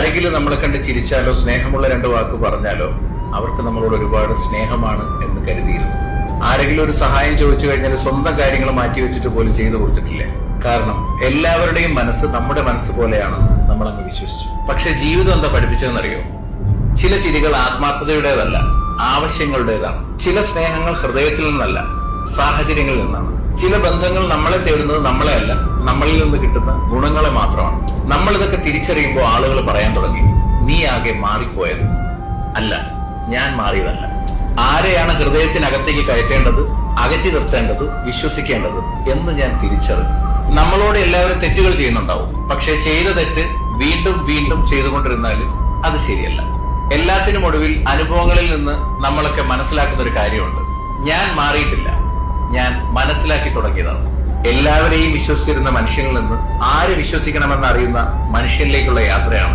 ആരെങ്കിലും നമ്മളെ കണ്ട് ചിരിച്ചാലോ സ്നേഹമുള്ള രണ്ട് വാക്ക് പറഞ്ഞാലോ അവർക്ക് നമ്മളോട് ഒരുപാട് സ്നേഹമാണ് എന്ന് കരുതിയിരുന്നു. ആരെങ്കിലും ഒരു സഹായം ചോദിച്ചു കഴിഞ്ഞാൽ സ്വന്തം കാര്യങ്ങൾ മാറ്റിവെച്ചിട്ട് പോലും ചെയ്തു കൊടുത്തിട്ടില്ല. കാരണം എല്ലാവരുടെയും മനസ്സ് നമ്മുടെ മനസ്സ് പോലെയാണെന്ന് നമ്മൾ അങ്ങ് വിശ്വസിച്ചു. പക്ഷെ ജീവിതം എന്താ പഠിപ്പിച്ചതെന്നറിയോ? ചില ചിരികൾ ആത്മാർത്ഥതയുടേതല്ല, ആവശ്യങ്ങളുടേതാണ്. ചില സ്നേഹങ്ങൾ ഹൃദയത്തിൽ നിന്നല്ല, സാഹചര്യങ്ങളിൽ നിന്നാണ്. ചില ബന്ധങ്ങൾ നമ്മളെ തേടുന്നത് നമ്മളെ അല്ല, നമ്മളിൽ നിന്ന് കിട്ടുന്ന ഗുണങ്ങളെ മാത്രമാണ്. നമ്മൾ ഇതൊക്കെ തിരിച്ചറിയുമ്പോൾ ആളുകൾ പറയാൻ തുടങ്ങി, നീ ആകെ മാറിപ്പോയത്. അല്ല, ഞാൻ മാറിയതല്ല. ആരെയാണ് ഹൃദയത്തിനകത്തേക്ക് കയറ്റേണ്ടത്, അകറ്റി നിർത്തേണ്ടത്, വിശ്വസിക്കേണ്ടത് എന്ന് ഞാൻ തിരിച്ചറിഞ്ഞു. നമ്മളോട് എല്ലാവരും തെറ്റുകൾ ചെയ്യുന്നുണ്ടാവും. പക്ഷെ ചെയ്ത തെറ്റ് വീണ്ടും വീണ്ടും ചെയ്തുകൊണ്ടിരുന്നാൽ അത് ശരിയല്ല. എല്ലാത്തിനും ഒടുവിൽ അനുഭവങ്ങളിൽ നിന്ന് നമ്മളൊക്കെ മനസ്സിലാക്കുന്ന ഒരു കാര്യമുണ്ട്. ഞാൻ മാറിയിട്ടില്ല, ഞാൻ മനസ്സിലാക്കി തുടങ്ങിയതാണ്. എല്ലാവരെയും വിശ്വസിച്ചിരുന്ന മനുഷ്യനിൽ നിന്ന് ആര് വിശ്വസിക്കണമെന്ന് അറിയുന്ന മനുഷ്യനിലേക്കുള്ള യാത്രയാണ്